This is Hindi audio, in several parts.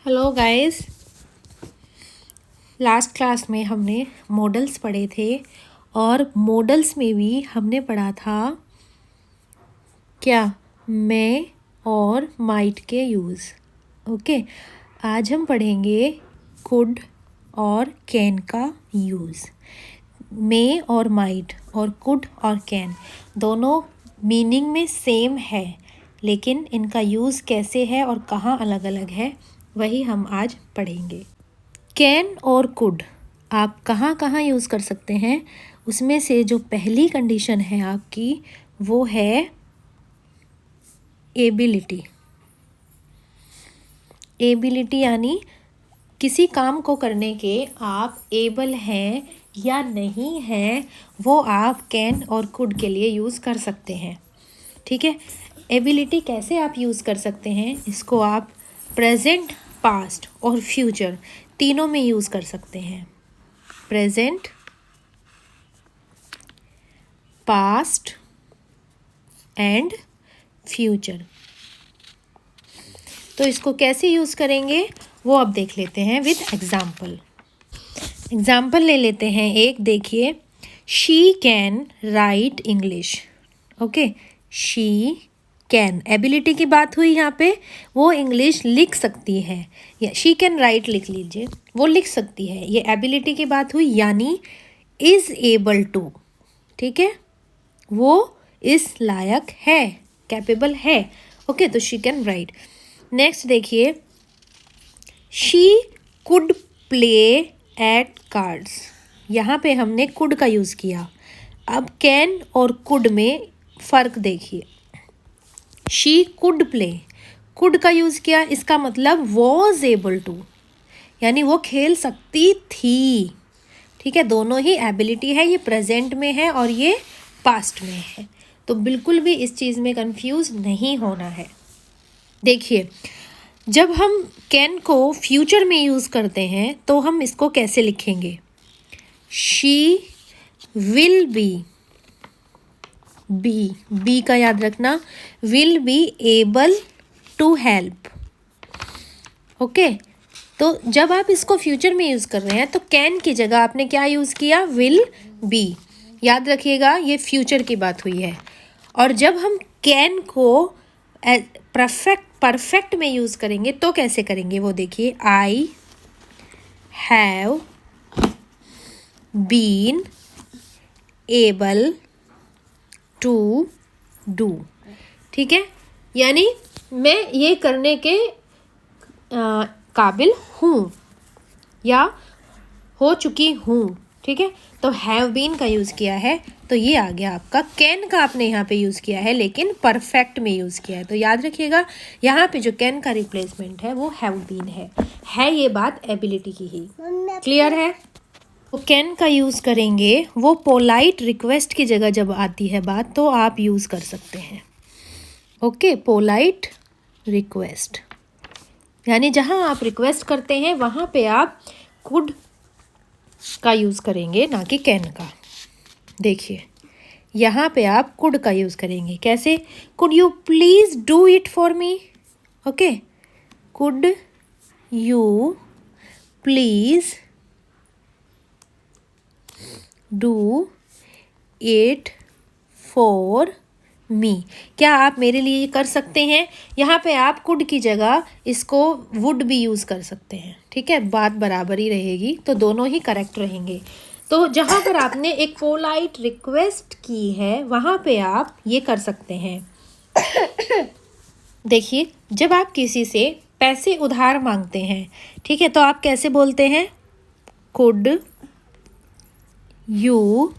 Hello guys. लास्ट क्लास में हमने मॉडल्स पढ़े थे और मॉडल्स में भी हमने पढ़ा था क्या, मे और माइट के यूज़। ओके, आज हम पढ़ेंगे कुड और कैन का यूज़। मे और माइट और कुड और कैन दोनों मीनिंग में सेम है, लेकिन इनका यूज़ कैसे है और कहाँ अलग अलग है वही हम आज पढ़ेंगे। कैन और कुड आप कहाँ कहाँ यूज़ कर सकते हैं, उसमें से जो पहली कंडीशन है आपकी वो है एबिलिटी। एबिलिटी यानी किसी काम को करने के आप एबल हैं या नहीं हैं, वो आप कैन और कुड के लिए यूज़ कर सकते हैं। ठीक है, एबिलिटी कैसे आप यूज़ कर सकते हैं, इसको आप प्रेजेंट, पास्ट और फ्यूचर तीनों में यूज़ कर सकते हैं। Present, past and future. तो इसको कैसे यूज़ करेंगे वो अब देख लेते हैं विद एग्जाम्पल। एग्जाम्पल ले लेते हैं एक, देखिए, she can write English. Okay, she can, ability की बात हुई यहाँ पे, वो इंग्लिश लिख सकती है, या शी कैन राइट लिख लीजिए, वो लिख सकती है, ये एबिलिटी की बात हुई, यानी इज़ एबल टू। ठीक है, वो इस लायक है, कैपेबल है। ओके, तो शी कैन राइट। नेक्स्ट देखिए, she could play at cards. यहाँ पे हमने कुड का यूज़ किया। अब कैन और कुड में फ़र्क देखिए। शी कुड प्ले, कुड का यूज़ किया, इसका मतलब वॉज एबल टू, यानी वो खेल सकती थी। ठीक है, दोनों ही एबिलिटी है, ये प्रेजेंट में है और ये पास्ट में है, तो बिल्कुल भी इस चीज़ में कंफ्यूज नहीं होना है। देखिए, जब हम कैन को फ्यूचर में यूज़ करते हैं तो हम इसको कैसे लिखेंगे? शी विल बी का याद रखना, will be able to help. Okay, तो जब आप इसको फ्यूचर में यूज़ कर रहे हैं तो कैन की जगह आपने क्या यूज़ किया? Will be. याद रखिएगा, ये फ्यूचर की बात हुई है। और जब हम कैन को परफेक्ट में यूज़ करेंगे तो कैसे करेंगे वो देखिए। I have been able to do. ठीक है, यानी मैं ये करने के काबिल हूँ या हो चुकी हूँ। ठीक है, तो हैव बीन का यूज़ किया है, तो ये आ गया आपका। कैन का आपने यहाँ पे यूज़ किया है, लेकिन परफेक्ट में यूज़ किया है, तो याद रखिएगा यहाँ पे जो कैन का रिप्लेसमेंट है वो हैव बीन है ये बात एबिलिटी की ही। क्लियर है? तो कैन का यूज़ करेंगे, वो पोलाइट रिक्वेस्ट की जगह जब आती है बात तो आप यूज़ कर सकते हैं। ओके, पोलाइट रिक्वेस्ट यानी जहाँ आप रिक्वेस्ट करते हैं वहाँ पे आप कुड का यूज़ करेंगे, ना कि कैन का। देखिए, यहाँ पे आप कुड का यूज़ करेंगे। कैसे? Could you please do it for me. Okay, could you please do it for me. क्या आप मेरे लिए ये कर सकते हैं? यहाँ पे आप कुड की जगह इसको वुड भी यूज़ कर सकते हैं। ठीक है, बात बराबर ही रहेगी, तो दोनों ही करेक्ट रहेंगे। तो जहाँ पर आपने एक पोलाइट रिक्वेस्ट की है वहाँ पे आप ये कर सकते हैं। देखिए, जब आप किसी से पैसे उधार मांगते हैं, ठीक है, तो आप कैसे बोलते हैं? Could you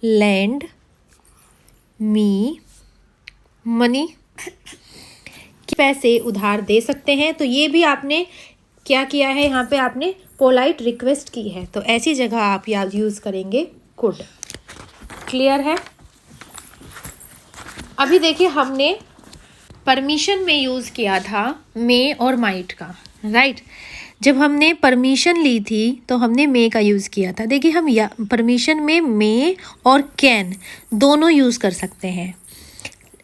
lend me money. पैसे उधार दे सकते हैं, तो ये भी आपने क्या किया है, यहाँ पे आपने पोलाइट रिक्वेस्ट की है, तो ऐसी जगह आप याद यूज़ करेंगे कुड। क्लियर है? अभी देखिए, हमने परमिशन में यूज़ किया था मे और माइट का, राइट। जब हमने परमिशन ली थी तो हमने मे का यूज़ किया था। देखिए, हम परमिशन में मे और कैन दोनों यूज़ कर सकते हैं,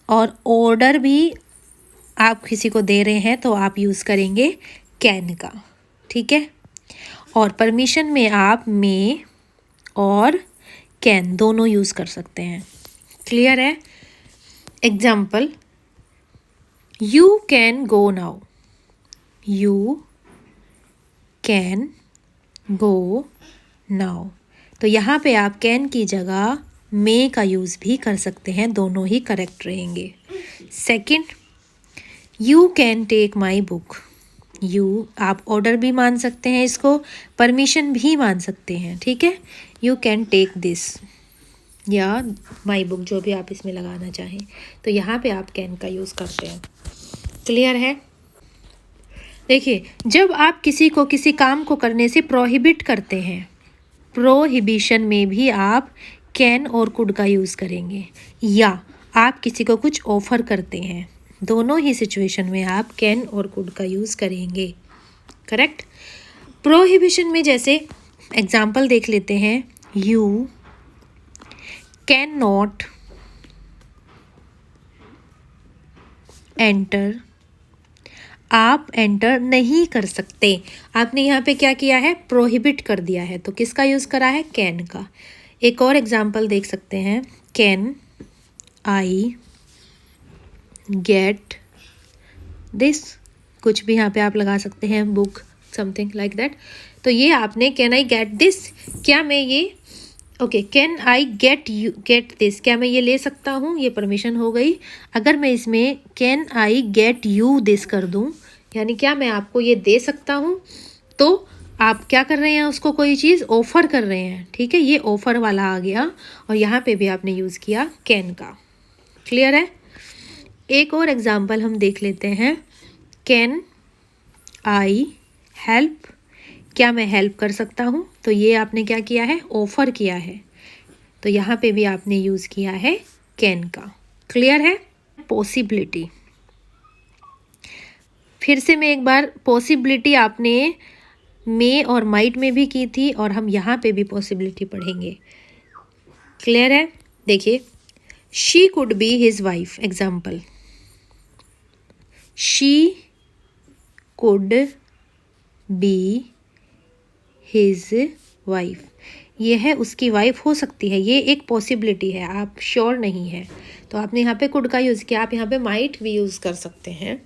और ऑर्डर भी आप किसी को दे रहे हैं तो आप यूज़ करेंगे कैन का, ठीक है। और परमिशन में आप मे और कैन दोनों यूज़ कर सकते हैं। क्लियर है? Example, you can go now, you can go now. तो यहाँ पे आप कैन की जगह मे का यूज़ भी कर सकते हैं, दोनों ही करेक्ट रहेंगे। Second, you can take my book, you आप ऑर्डर भी मान सकते हैं, इसको परमिशन भी मान सकते हैं, ठीक है। यू कैन टेक दिस या माई बुक, जो भी आप इसमें लगाना चाहें। तो यहाँ पे आप कैन का यूज़ करते हैं। क्लियर है? देखिए, जब आप किसी को किसी काम को करने से प्रोहिबिट करते हैं, प्रोहिबिशन में भी आप कैन और कुड का यूज़ करेंगे। या आप किसी को कुछ ऑफ़र करते हैं, दोनों ही सिचुएशन में आप कैन और कुड का यूज़ करेंगे। करेक्ट? प्रोहिबिशन में जैसे एग्जाम्पल देख लेते हैं, यू कैन नॉट एंटर, आप एंटर नहीं कर सकते। आपने यहाँ पे क्या किया है? प्रोहिबिट कर दिया है, तो किसका यूज़ करा है? कैन का। एक और एग्जाम्पल देख सकते हैं, कैन आई गेट दिस, कुछ भी यहाँ पे आप लगा सकते हैं, बुक, समथिंग लाइक दैट। तो ये आपने कैन आई गेट दिस, क्या मैं ये okay, can I get you get this, क्या मैं ये ले सकता हूँ? ये परमिशन हो गई। अगर मैं इसमें can I get you this कर दूँ, यानी क्या मैं आपको ये दे सकता हूँ, तो आप क्या कर रहे हैं? उसको कोई चीज़ ऑफ़र कर रहे हैं, ठीक है। ये ऑफ़र वाला आ गया और यहाँ पे भी आपने यूज़ किया कैन का। क्लियर है? एक और एग्जाम्पल हम देख लेते हैं, कैन आई हेल्प, क्या मैं हेल्प कर सकता हूँ? तो ये आपने क्या किया है? ऑफ़र किया है, तो यहाँ पे भी आपने यूज़ किया है कैन का। क्लियर है? पॉसिबिलिटी, फिर से मैं एक बार, पॉसिबिलिटी आपने मे और माइट में भी की थी और हम यहाँ पे भी पॉसिबिलिटी पढ़ेंगे। क्लियर है? देखिए, she could be his wife, example, she could be his wife, ये है उसकी वाइफ हो सकती है, ये एक पॉसिबिलिटी है, आप श्योर नहीं है, तो आपने यहाँ पे कुड का यूज़ किया। आप यहाँ पे माइट भी यूज़ कर सकते हैं,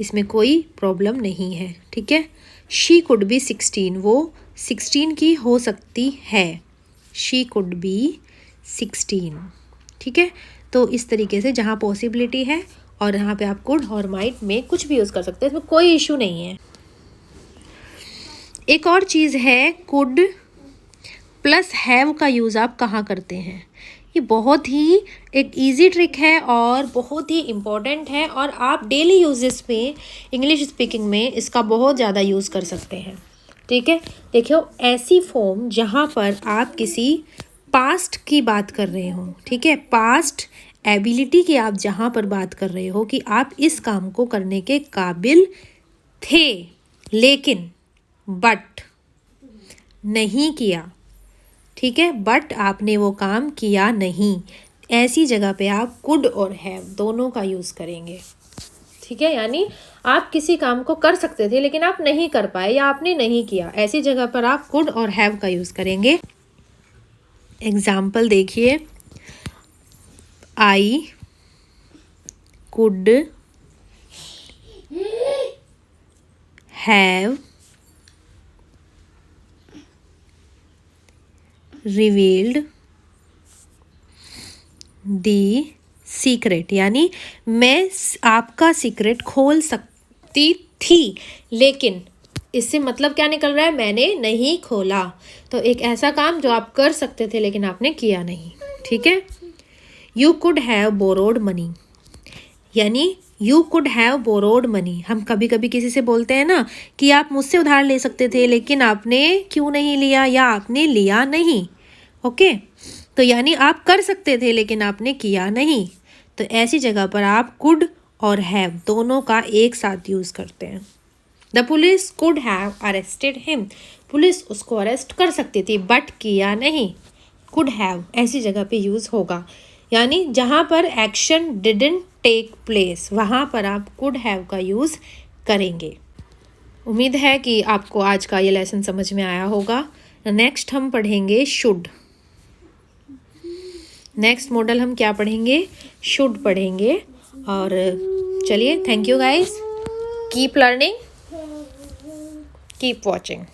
इसमें कोई प्रॉब्लम नहीं है, ठीक है। शी कुड बी 16, वो 16 की हो सकती है, शी कुड बी 16, ठीक है। तो इस तरीके से जहाँ पॉसिबिलिटी है और यहाँ पे आप कुड और माइट में कुछ भी यूज़ कर सकते हैं, इसमें कोई इशू नहीं है। एक और चीज़ है, कुड प्लस हैव का यूज़ आप कहाँ करते हैं? ये बहुत ही एक इजी ट्रिक है और बहुत ही इम्पॉर्टेंट है, और आप डेली यूजेस में इंग्लिश स्पीकिंग में इसका बहुत ज़्यादा यूज़ कर सकते हैं, ठीक है। देखियो, ऐसी फॉर्म जहाँ पर आप किसी पास्ट की बात कर रहे हो, ठीक है, पास्ट एबिलिटी की आप जहाँ पर बात कर रहे हो कि आप इस काम को करने के काबिल थे, लेकिन बट नहीं किया, ठीक है, बट आपने वो काम किया नहीं, ऐसी जगह पे आप कुड और हैव दोनों का यूज़ करेंगे, ठीक है। यानी आप किसी काम को कर सकते थे लेकिन आप नहीं कर पाए या आपने नहीं किया, ऐसी जगह पर आप कुड और हैव का यूज़ करेंगे। एग्जाम्पल देखिए, I could have revealed the secret, यानी मैं आपका सीक्रेट खोल सकती थी, लेकिन इससे मतलब क्या निकल रहा है? मैंने नहीं खोला। तो एक ऐसा काम जो आप कर सकते थे लेकिन आपने किया नहीं, ठीक है। You could have borrowed money, यानी you could have borrowed money, हम कभी कभी किसी से बोलते हैं ना कि आप मुझसे उधार ले सकते थे लेकिन आपने क्यों नहीं लिया, या आपने लिया नहीं, ओके। तो यानी आप कर सकते थे लेकिन आपने किया नहीं, तो ऐसी जगह पर आप कुड और हैव दोनों का एक साथ यूज़ करते हैं। The police could have arrested him, police उसको अरेस्ट कर सकती थी बट किया नहीं, कुड हैव ऐसी जगह पे यूज़ होगा। यानी जहाँ पर एक्शन डिडंट टेक प्लेस वहाँ पर आप कुड हैव का यूज़ करेंगे। उम्मीद है कि आपको आज का ये लेसन समझ में आया होगा। नेक्स्ट हम पढ़ेंगे शुड। नेक्स्ट मॉडल हम क्या पढ़ेंगे? शुड पढ़ेंगे। और चलिए, thank you guys, keep learning, keep watching.